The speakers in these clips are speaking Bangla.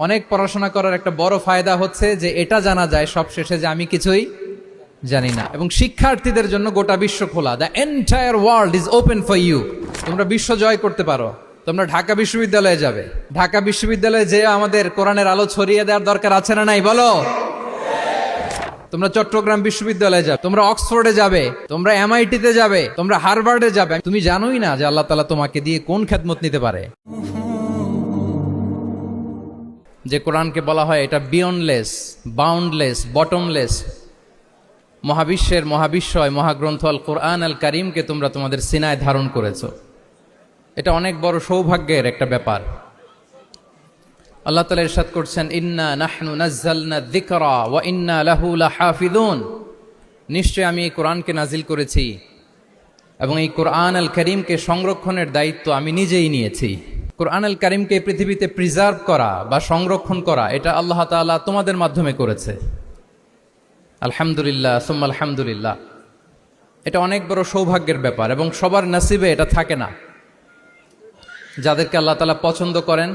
অনেক পড়াশোনা করার একটা বড় ফায়দা হচ্ছে যে এটা জানা যায় সব শেষে যে আমি কিছুই জানি না। এবং শিক্ষার্থীদের জন্য গোটা বিশ্ব খোলা, the entire world is open for you. তোমরা বিশ্ব জয় করতে পারো। তোমরা ঢাকা বিশ্ববিদ্যালয়ে যাবে, ঢাকা বিশ্ববিদ্যালয়ে যে আমাদের কোরআনের আলো ছড়িয়ে দেওয়ার দরকার আছে না নাই বলো? তোমরা চট্টগ্রাম বিশ্ববিদ্যালয়ে যাবে, তোমরা অক্সফোর্ডে যাবে, তোমরা এমআইটিতে যাবে, তোমরা হার্ভার্ডে যাবে। তুমি জানোই না যে আল্লাহ তাআলা তোমাকে দিয়ে কোন খেদমত নিতে পারে। যে কোরআনকে বলা হয় এটা বিয়ন্ডলেস, বাউন্ডলেস, বটমলেস, মহাবিশ্বের মহাবিশ্বয় মহাগ্রন্থ আল কোরআন আল কারিমকে তোমরা তোমাদের সিনায় ধারণ করেছো। এটা অনেক বড় সৌভাগ্যের একটা ব্যাপার। আল্লাহ তাআলা ইরশাদ করছেন, ইন্না নাহনু নাজ্জালনা যিকরা ওয়া ইন্না লাহু লাহাফিজুন। নিশ্চয় আমি এই কোরআনকে নাজিল করেছি এবং এই কোরআন আল কারিমকে সংরক্ষণের দায়িত্ব আমি নিজেই নিয়েছি। কোরআন আল কারিমকে পৃথিবীতে প্রিজার্ভ করা বা সংরক্ষণ করা এটা আল্লাহ তাআলা তোমাদের মাধ্যমে করেছে। আলহামদুলিল্লাহ সুম্মা আলহামদুলিল্লাহ। এটা অনেক বড় সৌভাগ্যের ব্যাপার এবং সবার নসিবে এটা থাকে না। যাদেরকে আল্লাহ তাআলা পছন্দ করেন,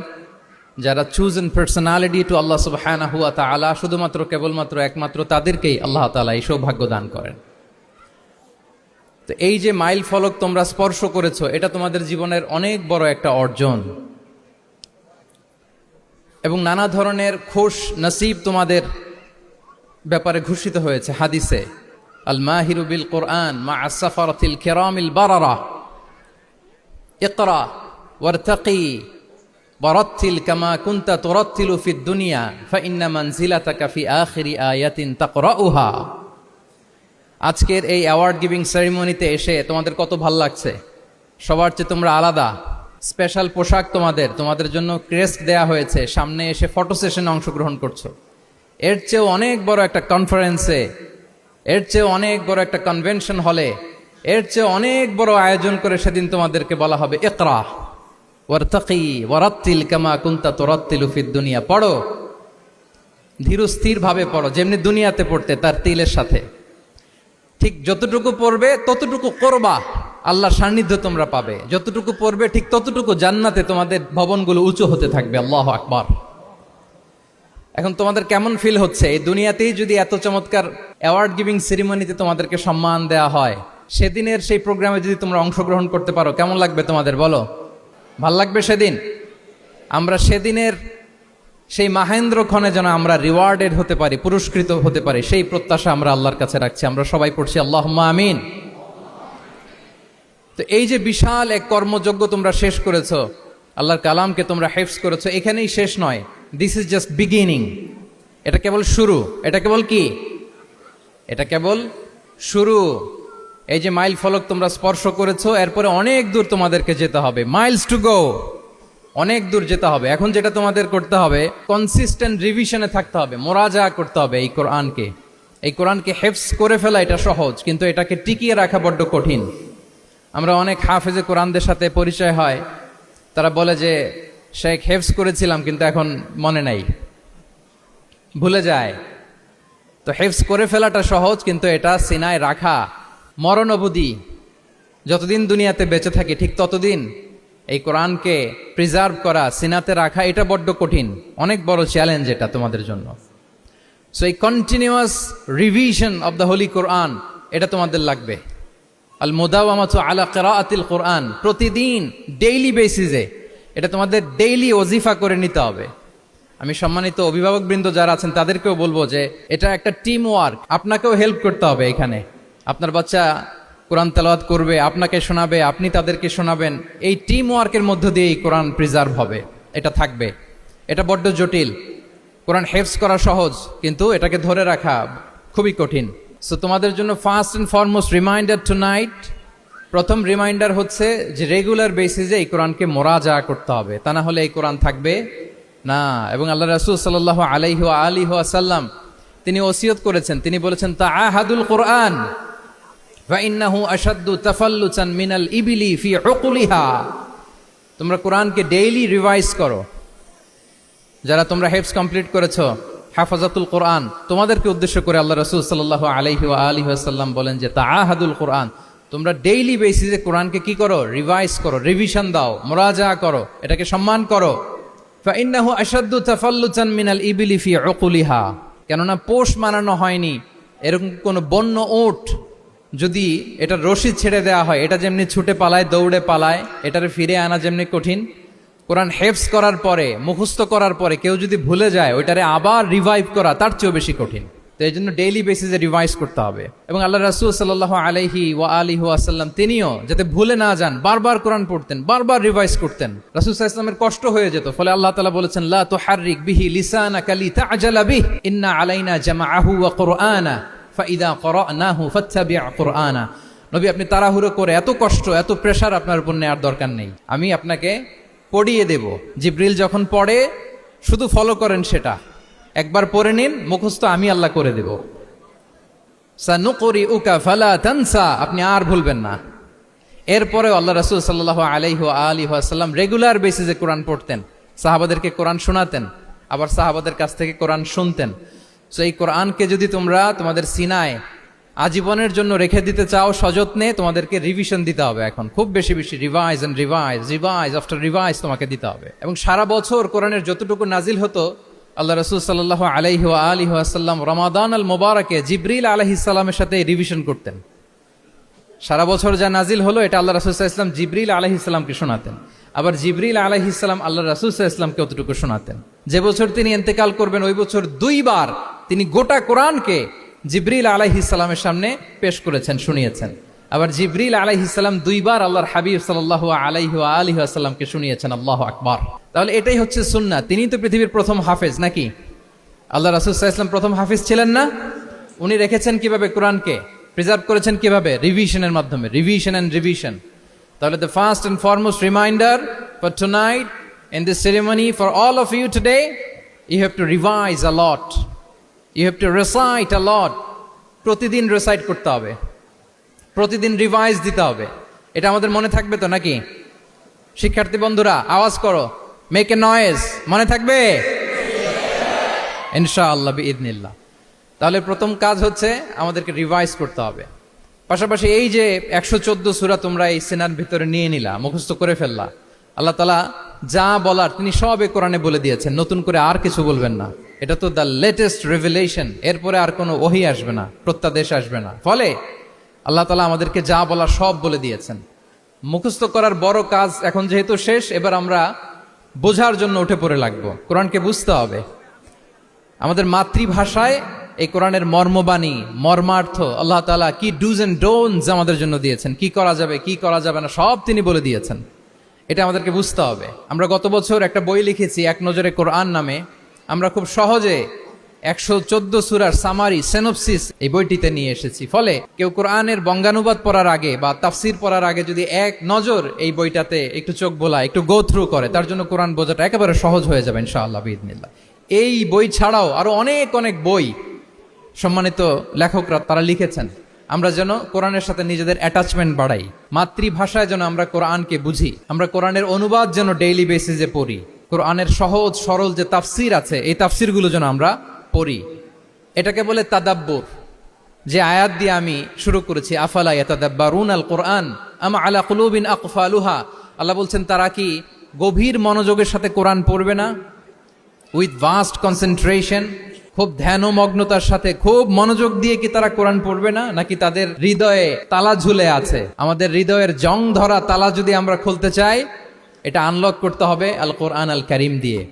যারা চুজেন পার্সোনালিটি টু আল্লাহ সুবহানাহু ওয়া তাআলা, শুধুমাত্র কেবলমাত্র একমাত্র তাদেরকেই আল্লাহ তাআলা এই সৌভাগ্য দান করেন। তো এই যে মাইল ফলক তোমরা স্পর্শ করেছো, এটা তোমাদের জীবনের অনেক বড় একটা অর্জন এবং নানা ধরনের খুশ নসিব তোমাদের ব্যাপারে ঘোষিত হয়েছে হাদিসে। আল মাহিরু বিল কোরআন মা আসসাফারাতিল কিরামিল বারারা, ইকরা ওয়ারতাকি ওয়ারাত্তিল কামা কুনতা তুরাত্তিলু ফিদ দুনিয়া ফাইন্না মানজিলাতাকা ফি আখিরি আয়াতিন তাকরাউহা। আজকের এই অ্যাওয়ার্ড গিভিং সেরিমনিতে এসে তোমাদের কত ভাল লাগছে? সবার চেয়ে তোমরা আলাদা, স্পেশাল পোশাক তোমাদের জন্য ক্রেস্ট দেয়া হয়েছে, সামনে এসে ফটো সেশনে অংশগ্রহণ করছো। এর চেয়েও অনেক বড় একটা কনফারেন্সে, এর চেয়েও অনেক বড় একটা কনভেনশন হলে, এর চেয়ে অনেক বড় আয়োজন করে সেদিন তোমাদেরকে বলা হবে ইকরা ওয়ারতাকি ওয়ারাত্তিল কামা কুনতা তুরাত্তিলু ফিদ দুনিয়া। পড়ো, ধীরস্থির ভাবে পড়ো, যেমনি দুনিয়াতে পড়তে তার তিলের সাথে। ঠিক যতটুকু পড়বে ততটুকু করবা, আল্লাহর সান্নিধ্য তোমরা পাবে। যতটুকু পড়বে ঠিক ততটুকু জান্নাতে তোমাদের ভবনগুলো উঁচু হতে থাকবে। আল্লাহু আকবার। এখন তোমাদের কেমন ফিল হচ্ছে? এই দুনিয়াতেই যদি এত চমৎকার অ্যাওয়ার্ড গিভিং সেরিমনিতে তোমাদেরকে সম্মান দেয়া হয়, সেদিনের সেই প্রোগ্রামে যদি তোমরা অংশগ্রহণ করতে পারো, কেমন লাগবে তোমাদের বলো? ভাল লাগবে সেদিন? আমরা সেদিনের সেই মাহেন্দ্র ক্ষণে যেন আমরা রিওয়ার্ডেড হতে পারি, পুরস্কৃত হতে পারি, সেই প্রত্যাশা আমরা আল্লাহর কাছে রাখছি। আমরা সবাই পড়ছি আল্লাহুম্মা আমিন। তো এই যে বিশাল এক কর্মযজ্ঞ তোমরা শেষ করেছো, আল্লাহর কালামকে তোমরা হেফজ করেছো, এখানেই শেষ নয়। This is just beginning. এটা কেবল শুরু। এটা কেবল কি? এটা কেবল শুরু। এই যে মাইল ফলক তোমরা স্পর্শ করেছো, এরপরে অনেক দূর তোমাদেরকে যেতে হবে। মাইলস টু গো, অনেক দূর যেতে হবে। এখন যেটা তোমাদের করতে হবে, কনসিস্টেন্ট রিভিশনে থাকতে হবে, মোরাজা করতে হবে এই কোরআনকে। এই কোরআনকে হেফজ করে ফেলা এটা সহজ, কিন্তু এটাকে টিকিয়ে রাখা বড্ড কঠিন। আমরা অনেক হাফেজে কোরআনদের সাথে পরিচয় হয়, তারা বলে যে শেখ হেফজ করেছিলাম কিন্তু এখন মনে নাই, ভুলে যায়। তো হেফজ করে ফেলাটা সহজ, কিন্তু এটা সিনায় রাখা মরণ অবধি, যতদিন দুনিয়াতে বেঁচে থাকি ঠিক ততদিন এই কোরআনকে প্রিজার্ভ করা, সিনাতে রাখা, এটা বড্ড কঠিন, অনেক বড় চ্যালেঞ্জ এটা তোমাদের জন্য। সো এই continuous revision of the holy Quran, এটা তোমাদের লাগবে। আল মুদাওয়ামাতু আলা কিরাআতিল কোরআন, প্রতিদিন ডেইলি বেসিসে এটা তোমাদের ডেইলি ওজিফা করে নিতে হবে। আমি সম্মানিত অভিভাবকবৃন্দ যারা আছেন তাদেরকেও বলবো যে এটা একটা টিম ওয়ার্ক, আপনাকেও হেল্প করতে হবে। এখানে আপনার বাচ্চা কোরআন তেলাওয়াত করবে, আপনাকে শোনাবে, আপনি তাদেরকে শোনাবেন। এই টিম ওয়ার্কের মধ্য দিয়ে এই কোরআন প্রিজার্ভ হবে, এটা থাকবে। এটা বড্ড জটিল। কোরআন হেফজ করা সহজ, কিন্তু এটাকে ধরে রাখা খুবই কঠিন। সো তোমাদের জন্য first and foremost reminder tonight, প্রথম রিমাইন্ডার হচ্ছে যে রেগুলার বেসিসে এই কোরআনকে মোরাজা করতে হবে, তা না হলে এই কোরআন থাকবে না। এবং আল্লাহ রাসূল সাল্লাল্লাহু আলাইহি ওয়া আলিহি ওয়াসাল্লাম তিনি ওসিয়ত করেছেন, তিনি বলেছেন তাআহাদুল কোরআন ওয়া ইন্নাহু আশাদ্দু তাফাল্লুচান মিনাল ইবিলি ফি উকুলিহা। তোমরা কোরআনকে ডেইলি রিভাইজ করো। যারা তোমরা হেফজ কমপ্লিট করেছো, হাফাজাতুল কোরআন, তোমাদেরকে উদ্দেশ্য করে আল্লাহ রাসূল সাল্লাল্লাহু আলাইহি ওয়া আলিহি ওয়াসাল্লাম বলেন যে তাআহাদুল কোরআন, তোমরা ডেইলি বেসিসে কোরআনকে কি করো? রিভাইজ করো, রিভিশন দাও, মোরাজা করো, এটাকে সম্মান করো। ফাইন্নাহু আশাদ্দু তাফাল্লুতান মিনাল ইবিলি ফি উকুলিহা, কেননা পোষ মানানো হয়নি এরকম কোন বন্য উট যদি এটার রশি ছেড়ে দেওয়া হয়, এটা যেমনি ছুটে পালায়, দৌড়ে পালায়, এটারে ফিরে আনা যেমনি কঠিন, কোরআন হেফজ করার পরে, মুখস্থ করার পরে কেউ যদি ভুলে যায় ওইটারে আবার রিভাইভ করা তার চেয়েও বেশি কঠিন। তো এই জন্য ডেইলি বেসিসে রিভাইজ করতে হবে। এবং আল্লাহ রাসূল সাল্লাল্লাহু আলাইহি ওয়া আলিহি ওয়াসাল্লাম তিনিও যাতে ভুলে না যান বারবার কোরআন পড়তেন, বারবার রিভাইজ করতেন। রাসূল সাল্লাল্লাহু আলাইহি ওয়াসাল্লামের কষ্ট হয়ে যেত, ফলে আল্লাহ তাআলা বলেছেন লা তুহাররিক বিহি লিসানাকা লিতা'জালা বিহি ইন্না আলাইনা জামাআহু ওয়া কুরআনা ফাইদা ক্বরানাহু ফাত্তাবি' কুরআনা। নবী, আপনি তাড়াহুড়ো করে এত কষ্ট, এত প্রেশার আপনার উপর নেওয়ার দরকার নেই, আমি আপনাকে পড়িয়ে দেব। জিবরিল যখন পড়ে শুধু ফলো করেন, সেটা একবার পড়ে নিন, মুখস্থ আমি আল্লাহ করে দেব। সানুকরিউকা ফালা তানসা, আপনি আর ভুলবেন না। এরপরে আল্লাহ রাসূল সাল্লাল্লাহু আলাইহি ওয়া আলিহি ওয়াসাল্লাম রেগুলার বেসিসে কোরআন পড়তেন, সাহাবাদেরকে কোরআন শোনাতেন, আবার সাহাবাদের কাছ থেকে কোরআন শুনতেন। সো এই কোরআনকে যদি তোমরা তোমাদের সিনায় আজীবনের জন্য রেখে দিতে চাও সযত্নে, তোমাদেরকে রিভিশন দিতে হবে। এখন খুব বেশি বেশি revise and revise, revise after revise তোমাকে দিতে হবে। এবং সারা বছর কোরআনের যতটুকু নাজিল হতো, আল্লাহ রাসূল সাল্লাল্লাহু আলাইহি ওয়া আলিহি ওয়াসাল্লাম রমাদান আল মুবারাকে জিবরিল আলাইহিস সালামের সাথে রিভিশন করতেন। সারা বছর যা নাজিল হলো এটা আল্লাহ রাসূল সাল্লাল্লাহু আলাইহি ওয়াসাল্লাম জিবরিল আলাইহিস সালামকে শোনাতেন, আবার জিবরিল আলাইহিস সালাম আল্লাহ রাসূল সাল্লাল্লাহু আলাইহি ওয়াসাল্লামকে অতটুকু শোনাতেন। যে বছর তিনি ইন্তেকাল করবেন ওই বছর দুইবার তিনি গোটা কোরআনকে জিবরিল আলাইহিস সালামের সামনে পেশ করেছেন, শুনিয়েছেন। আবার জিবরিল আলাইহিস সালাম দুইবার আল্লাহর হাবিব সাল্লাল্লাহু আলাইহি ওয়া আলিহি ওয়াসাল্লামকে শুনিয়েছেন। আল্লাহু আকবার। তাহলে এটাই হচ্ছে সুন্নাহ। তিনি তো পৃথিবীর প্রথম হাফেজ নাকি? আল্লাহ রাসূল সাল্লাল্লাহু আলাইহি ওয়াসাল্লাম প্রথম হাফেজ ছিলেন না? উনি রেখেছেন কিভাবে কোরআনকে, প্রিজার্ভ করেছেন কিভাবে? রিভিশনের মাধ্যমে, রিভিশন এন্ড রিভিশন। তাহলে the first and foremost reminder for tonight in this ceremony for all of you today, you have to revise a lot, you have to recite a lot. প্রতিদিন রিসাইট করতে হবে, প্রতিদিন রিভাইজ দিতে হবে। এটা আমাদের মনে থাকবে তো নাকি? শিক্ষার্থী বন্ধুরা আওয়াজ করো, মেক এ নয়েজ, মনে থাকবে ইনশাআল্লাহ বিইذنিল্লাহ। তাহলে প্রথম কাজ হচ্ছে আমাদেরকে রিভাইজ করতে হবে। পাশাপাশি এই যে 114 সূরা তোমরা এই সিনার ভিতরে নিয়ে নিলা, মুখস্থ করে ফেললা, আল্লাহ তাআলা যা বলার তিনি সব এই কোরআনে বলে দিয়েছেন, নতুন করে আর কিছু বলবেন না। এটা তো দ্য লেটেস্ট রেভেলেশন, এরপরে আর কোনো ওহী আসবে না, প্রত্যাদেশ আসবে না। ফলে আল্লাহ তাআলা আমাদেরকে যা বলার সব বলে দিয়েছেন। মুখস্থ করার বড় কাজ এখন যেহেতু শেষ, এবার আমরা বোঝার জন্য উঠে পড়ে লাগবো। কোরআনকে বুঝতে হবে আমাদের মাতৃভাষায়। এই কোরআনের মর্মবাণী, মর্মার্থ, আল্লাহ তাআলা কি ডুজ এন্ড ডোন্টস আমাদের জন্য দিয়েছেন, কি করা যাবে কি করা যাবে না সব তিনি বলে দিয়েছেন। এটা আমাদেরকে বুঝতে হবে। আমরা গত বছর একটা বই লিখেছি এক নজরে কোরআন নামে। আমরা খুব সহজে 114 সূরার সামারি, সিনপসিস এই বইটিতে নিয়ে এসেছি। ফলে কেউ কোরআনের বঙ্গানুবাদ পড়ার আগে বা তাফসির পড়ার আগে যদি এক নজর এই বইটাতে একটু চোখ বোলা, একটু গো থ্রু করে, তার জন্য কোরআন বোঝাটা একেবারে সহজ হয়ে যাবে ইনশাআল্লাহ বিইذনিল্লাহ। এই বই ছাড়াও আরো অনেক অনেক বই সম্মানিত লেখকরা তারা লিখেছেন। আমরা যেন কোরআনের সাথে নিজেদের অ্যাটাচমেন্ট বাড়াই, মাতৃভাষায় যেন আমরা কোরআনকে বুঝি, আমরা কোরআনের অনুবাদ যেন ডেইলি বেসিসে পড়ি, কোরআনের সহজ সরল যে তাফসির আছে এই তাফসিরগুলো যেন আমরা পড়ি। এটাকে বলে তাদাব্বুর। যে আয়াত দিয়ে আমি শুরু করেছি, আফালা ইয়াতাদাব্বারুনাল কোরআন আম আলা কুলুবিন আকফালুহা, আল্লাহ বলছেন তারা কি গভীর মনোযোগের সাথে কোরআন পড়বে না? উইথ ভাস্ট কনসেন্ট্রেশন, খুব ধ্যানমগ্নতার সাথে খুব মনোযোগ দিয়ে কি তারা কোরআন পড়বে না? নাকি তাদের হৃদয়ে তালা ঝুলে আছে? আমাদের হৃদয়ের জং ধরা তালা যদি আমরা খুলতে চাই, এটা আনলক করতে হবে আল কোরআন আল কারীম দিয়ে।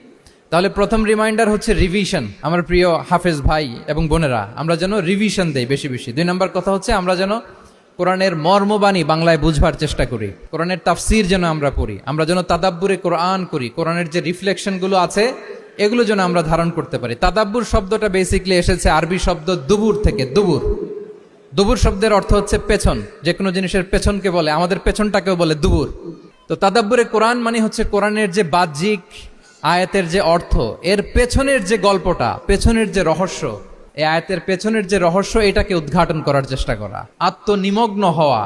তাহলে প্রথম রিমাইন্ডার হচ্ছে রিভিশন। আমার প্রিয় হাফেজ ভাই এবং বোনেরা, আমরা যেন রিভিশন দেই বেশি বেশি। 2 নম্বর কথা হচ্ছে আমরা যেন কোরআনের মর্মবাণী বাংলায় বুঝবার চেষ্টা করি, কোরআনের তাফসির যেন আমরা পড়ি, আমরা যেন তাদাব্বুরে কোরআন করি, কোরআনের যে রিফ্লেকশনগুলো আছে এগুলো যেন আমরা ধারণ করতে পারি। তাদাব্বুর শব্দটা বেসিক্যালি এসেছে আরবি শব্দ দুবুর থেকে। দুবুর, দুবুর শব্দের অর্থ হচ্ছে পেছন, যে কোনো জিনিসের পেছনকে বলে, আমাদের পেছনটাকেও বলে দুবুর। তো তাদাব্বুরে কোরআন মানে হচ্ছে কোরআনের যে বাহ্যিক আয়াতের যে অর্থ, এর পেছনের যে গল্পটা, পেছনের যে রহস্য, এই আয়াতের পেছনের যে রহস্য, এটাকে উদ্ঘাটন করার চেষ্টা করা, আত্মনিমগ্ন হওয়া,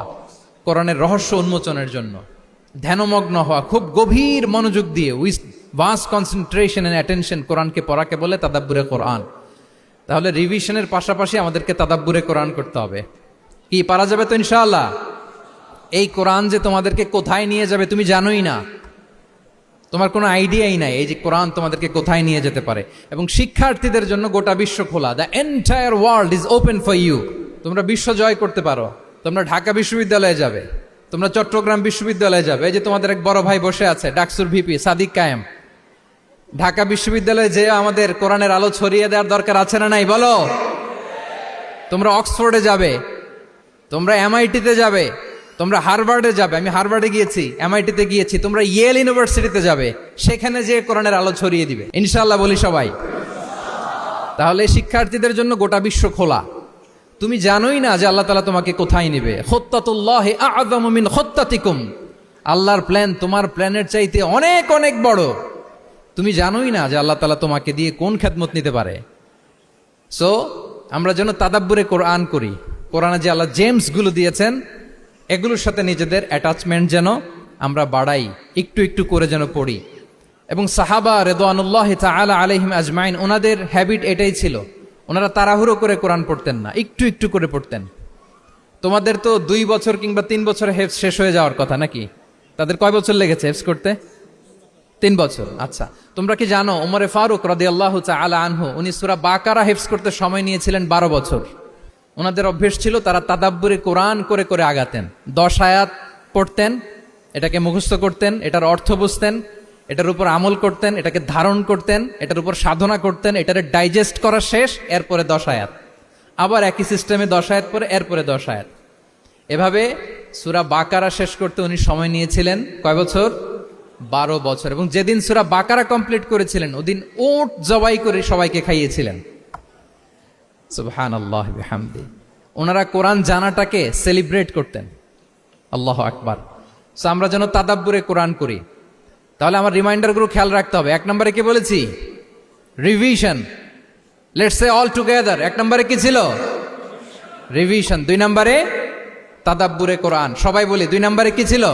কোরআনের রহস্য উন্মোচনের জন্য ধ্যানমগ্ন হওয়া, খুব গভীর মনোযোগ দিয়ে with vast concentration and attention কোরআনকে পড়াকে বলে তাদাব্বুরে কোরআন। তাহলে রিভিশনের পাশাপাশি আমাদেরকে তাদাব্বুরে কোরআন করতে হবে। কি পারা যাবে তো ইনশাআল্লাহ? এই কোরআন যে তোমাদেরকে কোথায় নিয়ে যাবে তুমি জানোই না। তোমার কোনো আইডিয়াই নাই এই যে কোরআন তোমাদেরকে কোথায় নিয়ে যেতে পারে। এবং শিক্ষার্থীদের জন্য গোটা বিশ্ব খোলা, the entire world is open for you. তোমরা বিশ্ব জয় করতে পারো, তোমরা ঢাকা বিশ্ববিদ্যালয়ে যাবে, তোমরা চট্টগ্রাম বিশ্ববিদ্যালয়ে যাবে। এই যে তোমাদের এক বড় ভাই বসে আছে, ডাকসুর ভিপি সাদিক কায়েম। ঢাকা বিশ্ববিদ্যালয়ে যে আমাদের কোরআনের আলো ছড়িয়ে দেওয়ার দরকার আছে না নাই বলো? তোমরা অক্সফোর্ডে যাবে, তোমরা এমআইটিতে যাবে, তোমরা হার্ভার্ডে যাবে। আমি হার্ভার্ডে গিয়েছি, এমআইটিতে গিয়েছি। তোমরা ইয়েল ইউনিভার্সিটিতে যাবে, সেখানে যে কোরআনের আলো ছড়িয়ে দিবে ইনশাআল্লাহ, বলি সবাই। তাহলে শিক্ষার্থীদের জন্য গোটা বিশ্ব খোলা। তুমি জানোই না যে আল্লাহ তাআলা তোমাকে কোথায় নিবে। খুত্তাতুল্লাহি আ'যামু মিন খুত্তাতিকুম। আল্লাহর প্ল্যান তোমার প্ল্যানের চাইতে অনেক অনেক বড়। তুমি জানোই না যে আল্লাহ তাআলা তোমাকে দিয়ে কোন খেদমত নিতে পারে। সো আমরা যেন তাদাব্বুরে কোরআন করি। কোরআনে যে আল্লাহ জেমসগুলো দিয়েছেন, এগুলোর সাথে নিজেদের অ্যাটাচমেন্ট যেন আমরা বাড়াই, একটু একটু করে যেন পড়ি। এবং সাহাবা রিদওয়ানুল্লাহি তাআলা আলাইহিম আজমাইন, ওনাদের হ্যাবিট এটাই ছিল। ওনারা তাড়াহুড়ো করে কোরআন পড়তেন না, একটু একটু করে পড়তেন। তোমাদের তো 2 বছর কিংবা 3 বছরে হেফজ শেষ হয়ে যাওয়ার কথা নাকি? তাদের কয় বছর লেগেছে হেফজ করতে? 3 বছর। আচ্ছা, তোমরা কি জানো ওমরে ফারুক রাদিয়াল্লাহু তাআলা আনহু, উনি সূরা বাকারা হেফজ করতে সময় নিয়েছিলেন 12 বছর। ওনাদের অভ্যেস ছিল তারা তাদাব্বুরে কোরআন করে করে আগাতেন। 10 আয়াত পড়তেন, এটাকে মুখস্থ করতেন, এটার অর্থ বুঝতেন, এটার উপর আমল করতেন, এটাকে ধারণ করতেন, এটার উপর সাধনা করতেন, এটারে ডাইজেস্ট করা শেষ, এরপরে 10 আয়াত, আবার একই সিস্টেমে 10 আয়াত পরে এরপরে 10 আয়াত। এভাবে সূরা বাকারা শেষ করতে উনি সময় নিয়েছিলেন কয় বছর? 12 বছর। এবং যেদিন সূরা বাকারা কমপ্লিট করেছিলেন, ওদিন উট জবাই করে সবাইকে খাইয়েছিলেন। সুবহানাল্লাহি ওয়া বিহামদি। ওনারা কোরআন জানাটাকে সেলিব্রেট করতেন। আল্লাহু আকবার। সো আমরা যেন তাদাব্বুরে কোরআন করি। তাহলে আমার রিমাইন্ডারগুলো খেয়াল রাখতে হবে। 1 নম্বরে কি বলেছি? Revision. Let's say all together. 1 নম্বরে কি ছিল? রিভিশন। 2 নম্বরে তাদাব্বুরে কোরআন। সবাই বলি 2 নম্বরে কি ছিল?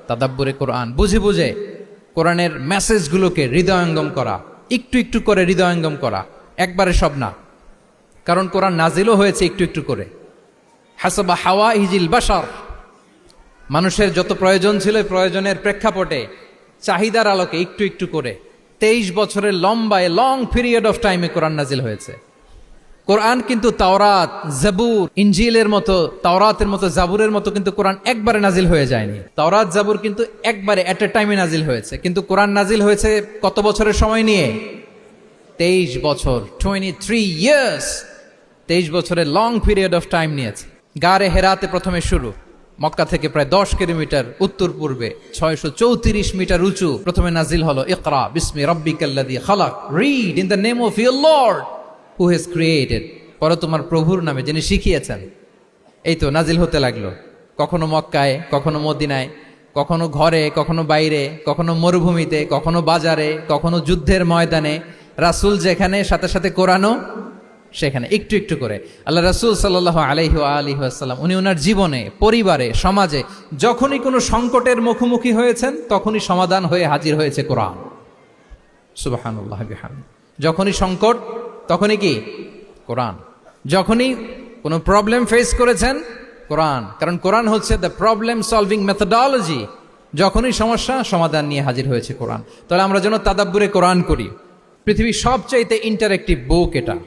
তাদাব্বুরে কোরআন। বুঝে বুঝে কোরআনের মেসেজগুলোকে হৃদয়ঙ্গম করা, একটু একটু করে হৃদয়ঙ্গম করা, একবারে সব না। কারণ কোরআন নাজিলও হয়েছে একটু একটু করে। হাসাবা হাওয়াইজিল বাশার, মানুষের যত প্রয়োজন ছিল প্রয়োজনের প্রেক্ষাপটে চাহিদার আলোকে একটু একটু করে 23 বছরের লম্বায় লং পিরিয়ড অফ টাইমে কোরআন নাজিল হয়েছে। কোরআন কিন্তু তাওরাত, জাবুর, ইনজিলের মতো, তাওরাতের মতো, জাবুরের মতো কিন্তু কোরআন একবারে নাজিল হয়ে যায়নি। তাওরাত, জাবুর কিন্তু একবারে এট এ টাইমে নাজিল হয়েছে, কিন্তু কোরআন নাজিল হয়েছে কত বছরের সময় নিয়ে? 23 বছর, 23 ইয়ার্স। 23 বছরের লং পিরিয়ড অফ টাইম নিয়েছে। গারে হেরাতে প্রথমে শুরু, মক্কা থেকে প্রায় 10 কিলোমিটার উত্তর পূর্বে 634 মিটার উঁচু প্রথমে নাজিল হলো ইকরা বিসমি রাব্বিকাল্লাযী খালাক, read in the name of your lord who has created. পরে তোমার প্রভুর নামে যিনি শিখিয়েছেন। এই তো নাজিল হতে লাগলো। কখনো মক্কায়, কখনো মদিনায়, কখনো ঘরে, কখনো বাইরে, কখনো মরুভূমিতে, কখনো বাজারে, কখনো যুদ্ধের ময়দানে। রাসূল যেখানে, সাথে সাথে কোরআনও সেখানে, একটু একটু করে। আল্লাহ রাসূল সাল্লাল্লাহু আলাইহি ওয়া আলিহি ওয়াসাল্লাম, উনি ওনার জীবনে, পরিবারে, সমাজে যখনই কোনো সংকটের মুখোমুখি হয়েছেন, তখনই সমাধান হয়ে হাজির হয়েছে কোরআন। সুবহানাল্লাহ বিহামদি। যখনই সংকট, তখনই কি? কোরআন। যখনই কোনো প্রবলেম ফেস করেছেন, কোরআন। কারণ কোরআন হচ্ছে দ্য প্রবলেম সলভিং মেথোডোলজি। যখনই সমস্যা, সমাধান নিয়ে হাজির হয়েছে কোরআন। তাহলে আমরা যেন তাদাব্বুরে কোরআন করি। পৃথিবীর সবচাইতে ইন্টারেক্টিভ বুক এটা।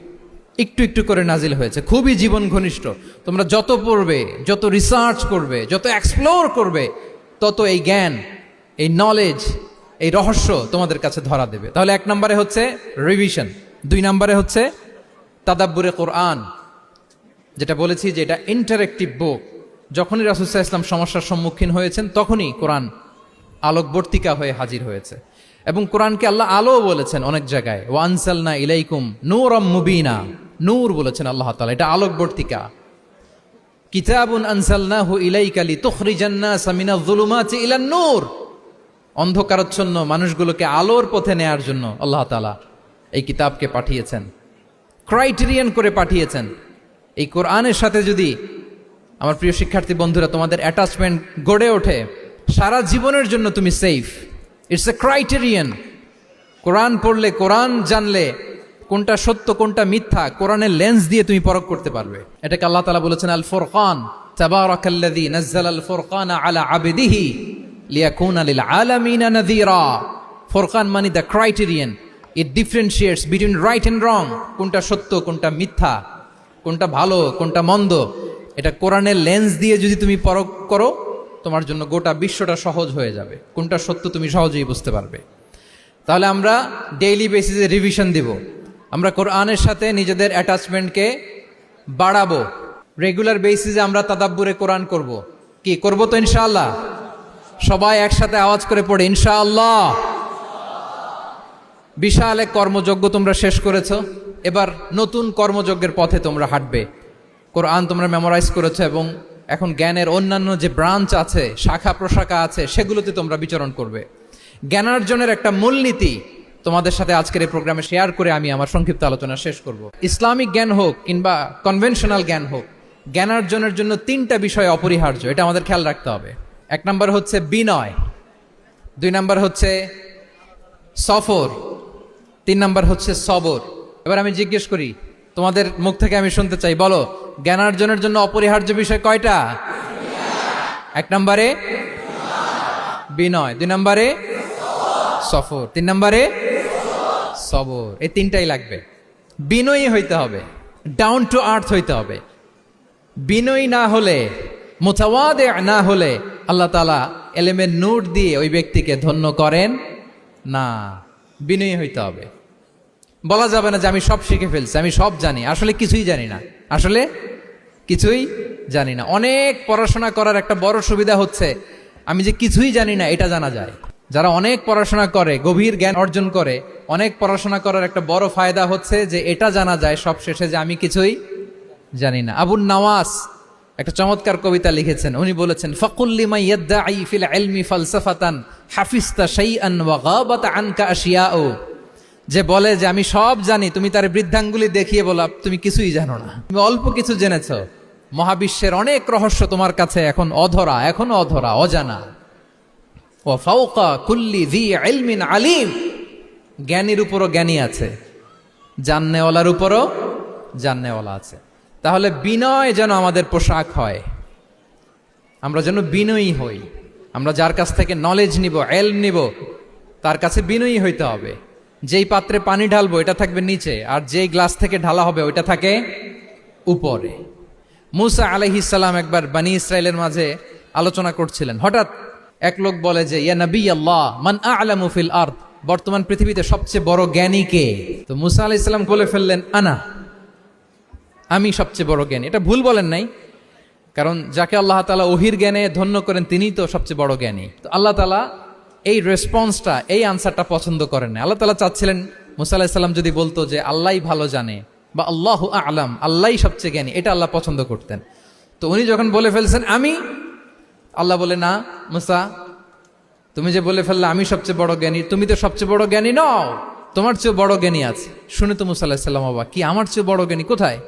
একটু একটু করে নাজিল হয়েছে, খুবই জীবন ঘনিষ্ঠ। তোমরা যত পড়বে, যত রিসার্চ করবে, যত এক্সপ্লোর করবে, তত এই জ্ঞান, এই নলেজ, এই রহস্য তোমাদের কাছে ধরা দেবে। তাহলে 1 নম্বরে হচ্ছে রিভিশন, 2 নম্বরে হচ্ছে তাদাব্বুরে কোরআন, যেটা বলেছি যে এটা ইন্টারেক্টিভ বুক। যখনই রাসূল সাল্লাল্লাহু আলাইহি ওয়াসাল্লাম সমস্যার সম্মুখীন হয়েছেন, তখনই কোরআন আলোকবর্তিকা হয়ে হাজির হয়েছে। এবং কোরআনকে আল্লাহ আলো বলেছেন অনেক জায়গায়, ওয়া আনসালনা ইলাইকুম নূরাম মুবিনা, নূর বলেছেন আল্লাহ তাআলা, এটা আলোকবর্তিকা। কিতাবুন আনসালনাহু ইলাইকা লিতুখরিজান নাসা মিনাজ যুলুমাতি ইলান নূর, অন্ধকারাচ্ছন্ন মানুষগুলোকে আলোর পথে নেয়ার জন্য আল্লাহ তাআলা এই কিতাবকে পাঠিয়েছেন, ক্রাইটেরিয়ান করে পাঠিয়েছেন। এই কোরআনের সাথে যদি আমার প্রিয় শিক্ষার্থী বন্ধুরা তোমাদের অ্যাটাচমেন্ট গড়ে ওঠে, সারা জীবনের জন্য তুমি safe. It's a criterion. Quran পড়লে, কোরআন জানলে কোনটা সত্য কোনটা মিথ্যা কোরআনের লেন্স দিয়ে তুমি পরখ করতে পারবে। এটাকে আল্লাহ তাআলা বলেছেন আল ফুরকান, তাবারাকাল্লাযী নাযালাল ফুরকানা আলা আবদিহি লিয়াকুনা লিল আলামিনা নাযীরা। ফুরকান মানে the criterion, it differentiates between right and wrong, কোনটা সত্য কোনটা মিথ্যা, কোনটা ভালো কোনটা মন্দ। এটা কোরআনের লেন্স দিয়ে যদি তুমি পরখ করো, তোমার জন্য গোটা বিশ্বটা সহজ হয়ে যাবে, কোনটা সত্য তুমি সহজেই বুঝতে পারবে। তাহলে আমরা ডেইলি বেসিসে রিভিশন দিব, আমরা কোরআনের সাথে নিজেদের অ্যাটাচমেন্টকে বাড়াবো, রেগুলার বেসিসে আমরা তাদাব্বুরে কোরআন করব। কি করব তো ইনশাআল্লাহ? সবাই একসাথে আওয়াজ করে পড়ে ইনশাআল্লাহ। বিশাল এক কর্মযজ্ঞ তোমরা শেষ করেছো, এবার নতুন কর্মযজ্ঞের পথে তোমরা হাঁটবে। কোরআন তোমরা মেমোরাইজ করেছো এবং এখন জ্ঞানের অন্যান্য যে ব্রাঞ্চ আছে, শাখা প্রশাখা আছে, সেগুলোতে তোমরা বিচরণ করবে। জ্ঞানার্জনের একটা মূলনীতি তোমাদের সাথে আজকের এই প্রোগ্রামে শেয়ার করে আমি আমার সংক্ষিপ্ত আলোচনা শেষ করব। ইসলামিক জ্ঞান হোক কিংবা কনভেনশনাল জ্ঞান হোক, জ্ঞানার্জনের জন্য তিনটা বিষয় অপরিহার্য, এটা আমাদের খেয়াল রাখতে হবে। এক নম্বর হচ্ছে বিনয়, দুই নম্বর হচ্ছে সফর, তিন নম্বর হচ্ছে সবর। এবার আমি জিজ্ঞেস করি, তোমাদের মুখ থেকে আমি শুনতে চাই, বলো জ্ঞানার্জনের জন্য অপরিহার্য বিষয় কয়টা? এক নম্বরে বিনয়, দুই নম্বরে সফর, তিন নম্বরে সবর। এই তিনটাই লাগবে। বিনয়ী হইতে হবে, ডাউন টু আর্থ হইতে হবে। বিনয়ী না হলে, মুতাওয়াদে না হলে আল্লাহ তাআলা এলেমের নূর দিয়ে ওই ব্যক্তিকে ধন্য করেন না। বিনয়ী হইতে হবে। বলা যাবে না যে আমি সব শিখে ফেলছি, আমি সব জানি, আসলে কিছুই জানি না, আসলে কিছুই জানি না। অনেক পড়াশোনা করার একটা বড় সুবিধা হচ্ছে আমি যে কিছুই জানি না এটা জানা যায়। যারা অনেক পড়াশোনা করে, গভীর জ্ঞান অর্জন করে, অনেক পড়াশোনা করার একটা বড় ফায়দা হচ্ছে যে এটা জানা যায় সব শেষে যে আমি কিছুই জানি না। আবুন নাওয়াস একটা চমৎকার কবিতা লিখেছেন, উনি বলেছেন ফাকুল লিমান ইয়াদঈ ফিল ইলমি ফালসাফাতান হাফিজতা শাইআন ওয়া গাবাত আনকা আশিয়াউ। যে বলে যে আমি সব জানি, তুমি তার বৃদ্ধাঙ্গুলি দেখিয়ে বলা তুমি কিছুই জানো না, তুমি অল্প কিছু জেনেছো। মহাবিশ্বের অনেক রহস্য তোমার কাছে এখন অধরা, এখনো অধরা, অজানা। ওয়া ফাওকা কুল্লি যী ইলমিন আলিম, জ্ঞানীর উপরও জ্ঞানী আছে, জাননেওয়ালার উপরও জাননেওয়ালা আছে। তাহলে বিনয় যেন আমাদের পোশাক হয়, আমরা যেন বিনয়ী হই। আমরা যার কাছ থেকে নলেজ নিব, ইলম নিব, তার কাছে বিনয়ী হইতে হবে। যেই পাত্রে পানি ঢালবো এটা থাকবে নিচে, আর যেই গ্লাস থেকে ঢালা হবে ওইটা থাকে উপরে। মুসা আলাইহিস সালাম একবার বনি ইসরাইলের মাঝে আলোচনা করছিলেন, হঠাৎ এক লোক বলে যে ইয়া নবী আল্লাহ মান আ'লামু ফিল আরদ, বর্তমান পৃথিবীতে সবচেয়ে বড় জ্ঞানী কে? তো মুসা আলাইহিস সালাম বলে ফেললেন আনা, আমি সবচেয়ে বড় জ্ঞানী। এটা ভুল বলেন নাই, কারণ যাকে আল্লাহ তাআলা ওহির জ্ঞানে ধন্য করেন তিনিই তো সবচেয়ে বড় জ্ঞানী। তো আল্লাহ তাআলা এই রেসপন্সটা, এই আনসারটা পছন্দ করেন না। আল্লাহ তাআলা চাচ্ছিলেন মুসা আলাইহিস সালাম যদি বলতো যে আল্লাহই ভালো জানে বা আল্লাহু আ'লাম, আল্লাহই সবচেয়ে জ্ঞানী, এটা আল্লাহ পছন্দ করতেন। তো উনি যখন বলে ফেলছেন আমি, আল্লাহ বলে না মুসা, তুমি যে বলে ফেললে আমি সবচেয়ে বড় জ্ঞানী, তুমি তো সবচেয়ে বড় জ্ঞানী নও, তোমার চেয়ে বড় জ্ঞানী আছে। শুনে তো মুসা আলাইহিস সালাম অবাক, কি আমার চেয়ে বড় জ্ঞানী কোথায়?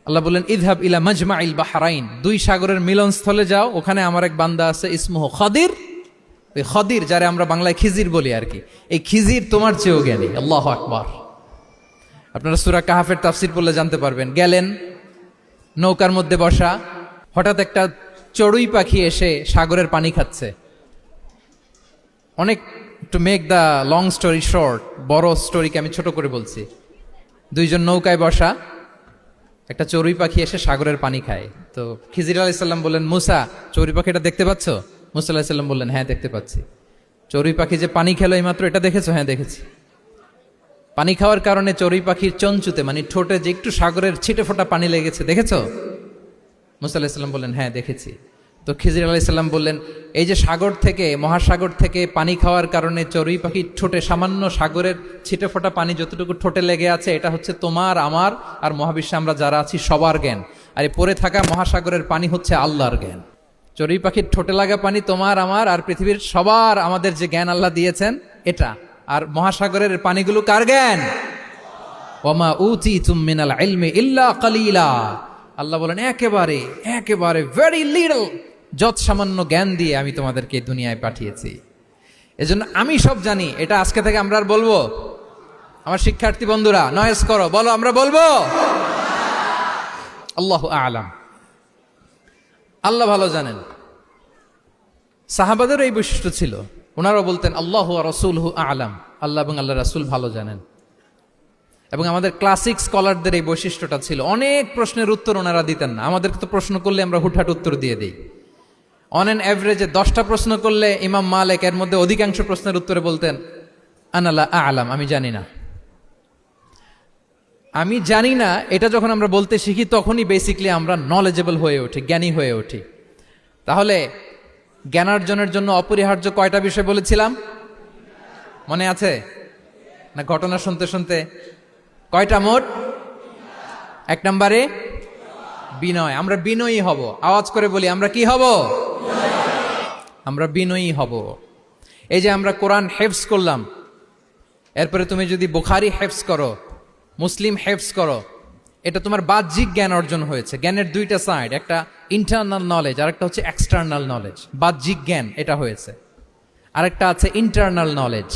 আল্লাহ বললেন ইযহাব ইলা মাজমাইল বাহরাইন, দুই সাগরের মিলনস্থলে যাও, ওখানে আমার এক বান্দা আছে ইসমুহু খাদির। ওই খাদির, যারে আমরা বাংলায় খিজির বলি আর কি, এই খিজির তোমার চেয়েও জ্ঞানী। আল্লাহু আকবার। আপনারা সূরা কাহাফের তাফসীর পড়লে জানতে পারবেন। গেলেন, নৌকার মধ্যে বসা, হঠাৎ একটা চড়ুই পাখি এসে সাগরের পানি খাচ্ছে। অনেক, to make the long story short, বড় স্টোরিকে আমি ছোট করে বলছি। দুইজন নৌকায় বসা, একটা চড়ুই পাখি এসে সাগরের পানি খায়। তো খিজির আলাইহিস সালাম বললেন মুসা, চড়ুই পাখিটা দেখতে পাচ্ছ? মুসা আলাইহিস সালাম বললেন হ্যাঁ দেখতে পাচ্ছি। চড়ুই পাখি যে পানি খেলো এইমাত্র, এটা দেখেছো? হ্যাঁ দেখেছি। পানি খাওয়ার কারণে চড়ুই পাখির চঞ্চুতে মানে ঠোঁটে যে একটু সাগরের ছিটে ফোটা পানি লেগেছে, দেখেছো? মুসা আলাইহিস সালাম বললেন হ্যাঁ দেখেছি। তো খিজির আলাইহিস সালাম বললেন এই যে সাগর থেকে, মহাসাগর থেকে পানি খাওয়ার কারণে চড়ুই পাখির ঠোঁটে সামান্য সাগরের ছিটে ফোটা পানি যতটুকু ঠোঁটে লেগে আছে, এটা হচ্ছে তোমার, আমার আর মহাবিশ্বে আমরা যারা আছি সবার জ্ঞান। আর এই পড়ে থাকা মহাসাগরের পানি হচ্ছে আল্লাহর জ্ঞান। চড়ুই পাখির ঠোঁটে লাগা পানি তোমার, আমার আর পৃথিবীর সবার, আমাদের যে জ্ঞান আল্লাহ দিয়েছেন এটা। আর মহাসাগরের পানিগুলো কার জ্ঞান? ওয়ামা উতিতুম মিনাল ইলমি ইল্লা কালিলা। আল্লাহ বলেন একেবারে একেবারে ভেরি লিটল, যত সামান্য জ্ঞান দিয়ে আমি তোমাদেরকে দুনিয়ায় পাঠিয়েছি। এজন্য আমি সব জানি, এটা আজকে থেকে আমরা আর বলবো? আমার শিক্ষার্থী বন্ধুরা নয়েজ করো, বলো আমরা বলবো আল্লাহু আ'লাম। আল্লাহ ভালো জানেন। সাহাবাদেরও এই বৈশিষ্ট্য ছিল, ওনারাও বলতেন আল্লাহু ওয়া রাসূলুহু আ'লাম, আল্লাহ এবং আল্লাহ রাসূল ভালো জানেন। এবং আমাদের ক্লাসিক স্কলারদের এই বৈশিষ্ট্যটা ছিল, অনেক প্রশ্নের উত্তর ওনারা দিতেন না। আমাদেরকে তো প্রশ্ন করলে আমরা হুটহাট উত্তর দিয়ে দিই। অন অ্যান অ্যাভারেজে 10টা প্রশ্ন করলে ইমাম মালিক এর মধ্যে অধিকাংশ প্রশ্নের উত্তরে বলতেন আনা লা আ'লাম, আমি জানি না। আমি জানি না এটা যখন আমরা বলতে শিখি তখনই বেসিক্যালি আমরা নলেজেবল হয়ে উঠি, জ্ঞানী হয়ে উঠি। তাহলে জ্ঞানার্জনের জন্য অপরিহার্য কয়টা বিষয় বলেছিলাম, মনে আছে না? ঘটনা শুনতে শুনতে কয়টা মোট? 1 নম্বরে বিনয়। আমরা বিনয়ী হব। আওয়াজ করে বলি, আমরা কি হব? আমরা বিনয়ী হব। এই যে আমরা কোরআন হেফজ করলাম, এরপরে তুমি যদি বুখারী হেফজ করো, মুসলিম হেফজ করো, এটা তোমার বাহ্যিক জ্ঞান অর্জন হয়েছে। জ্ঞানের দুইটা সাইড, একটা ইন্টারনাল নলেজ আর একটা হচ্ছে এক্সটার্নাল নলেজ। বাহ্যিক জ্ঞান এটা হয়েছে, আরেকটা আছে ইন্টারনাল নলেজ,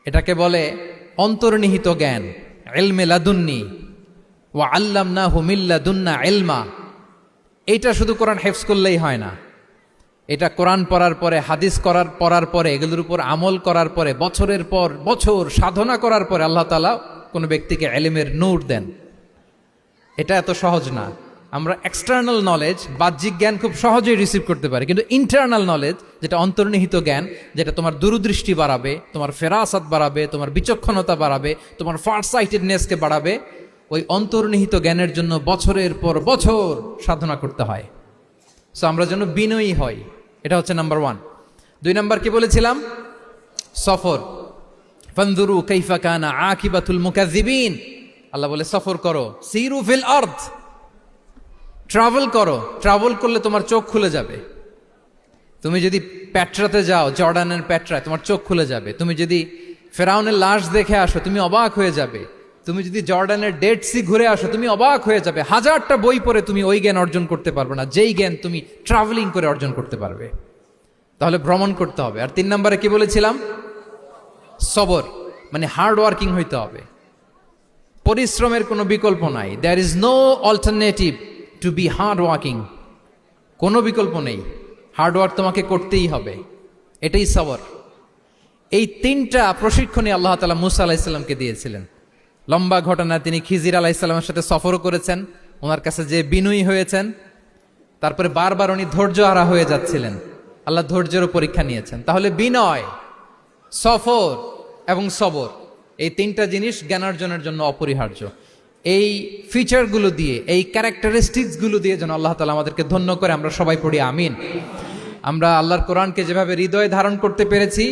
এটাকে বলে অন্তর্নিহিত জ্ঞান। ইলমে লাদুন্নি ওয়া আল্লামনাহু মিন লাদুন্না ইলমা। এইটা শুধু কোরআন হেফজ করলেই হয় না, এটা কোরআন পড়ার পরে, হাদিস পড়ার পরে, এগুলোর উপর আমল করার পরে, বছরের পর বছর সাধনা করার পরে আল্লাহ তাআলা কোনো ব্যক্তিকে ইলমের নূর দেন। এটা এত সহজ না। আমরা এক্সটার্নাল নলেজ, বাহ্যিক জ্ঞান খুব সহজেই রিসিভ করতে পারি, কিন্তু ইন্টারনাল নলেজ, যেটা অন্তর্নিহিত জ্ঞান, যেটা তোমার দূরদৃষ্টি বাড়াবে, তোমার ফেরাসাত বাড়াবে, তোমার বিচক্ষণতা বাড়াবে, তোমার ফার সাইটেডনেসকে বাড়াবে, ওই অন্তর্নিহিত জ্ঞানের জন্য বছরের পর বছর সাধনা করতে হয়। সো আমরা যেন বিনয়ী হই, এটা হচ্ছে নাম্বার 1। 2 নাম্বার কি বলেছিলাম? সফর। ফানজুরু কাইফা কানা আকিবাতুল মুকাজ্জিবিন। আল্লাহ বলে সফর করো, সিরু ফিল আরদ, ট্রাভেল করো। ট্রাভেল করলে তোমার চোখ খুলে যাবে। তুমি যদি পেট্রাতে যাও, জর্ডানের পেট্রায়, তোমার চোখ খুলে যাবে। তুমি যদি ফেরাউনের লাশ দেখে আসো, তুমি অবাক হয়ে যাবে। তুমি যদি জর্ডানের ডেড সি ঘুরে আসো, তুমি অবাক হয়ে যাবে। 1000টা বই পড়ে তুমি ওই জ্ঞান অর্জন করতে পারবে না, যেই জ্ঞান তুমি ট্রাভেলিং করে অর্জন করতে পারবে। তাহলে ভ্রমণ করতে হবে। আর 3 নম্বরে কি বলেছিলাম? সবর, মানে হার্ড ওয়ার্কিং হইতে হবে। পরিশ্রমের কোনো বিকল্প নাই। There is no alternative to be hard working. কোনো বিকল্প নেই, হার্ড ওয়ার্ক তোমাকে করতেই হবে। এটাই সবর। এই 3টা প্রশিক্ষণই আল্লাহ তাআলা মুসা আলাইহিস সালামকে দিয়েছিলেন। লম্বা ঘটনা, তিনি খিজির আলাইহিস সালামের সাথে সফরও করেছেন, ওনার কাছে যে বিনয়ী হয়েছেন। তারপরে বারবার উনি ধৈর্য হারা হয়ে যাচ্ছিলেন, আল্লাহ ধৈর্যেরও পরীক্ষা নিয়েছেন। তাহলে বিনয়, সফর এবং সবর, এই 3টা জিনিস জ্ঞানার্জনের জন্য অপরিহার্য। এই ফিচারগুলো দিয়ে, এই ক্যারেক্টারিস্টিক্সগুলো দিয়ে যেন আল্লাহ তাআলা আমাদেরকে ধন্য করে। আমরা সবাই পড়ি আমিন। আমরা আল্লাহর কোরআনকে যেভাবে হৃদয়ে ধারণ করতে পেরেছি,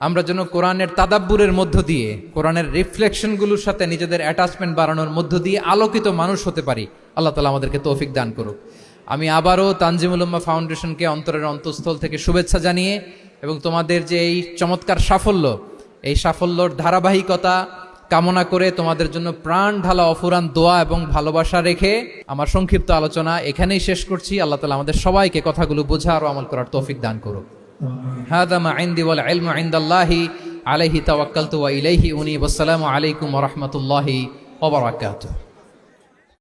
আমরা যেন কোরআনের তাদাব্বুরের মধ্য দিয়ে, কোরআনের রিফ্লেকশনগুলোর সাথে নিজেদের অ্যাটাচমেন্ট বাড়ানোর মধ্য দিয়ে আলোকিত মানুষ হতে পারি। আল্লাহ তাআলা আমাদেরকে তৌফিক দান করুক। আমি আবারও তানজিমুল উম্মাহ ফাউন্ডেশনকে অন্তরের অন্তঃস্থল থেকে শুভেচ্ছা জানিয়ে, এবং তোমাদের যে এই চমৎকার সাফল্য, এই সাফল্যর ধারাবাহিকতা কামনা করে, তোমাদের জন্য প্রাণ ঢালা অফুরান দোয়া এবং ভালোবাসা রেখে আমার সংক্ষিপ্ত আলোচনা এখানেই শেষ করছি। আল্লাহ তাআলা আমাদের সবাইকে কথাগুলো বোঝার ও আমল করার তৌফিক দান করুক। হাদা মা ইনদি ওয়াল ইলমু ইনদাল্লাহি আলাইহি তাওয়াক্কালতু ওয়া ইলাইহি উনীব। আসসালামু আলাইকুম ওয়া রাহমাতুল্লাহি ওয়া বারাকাতুহু।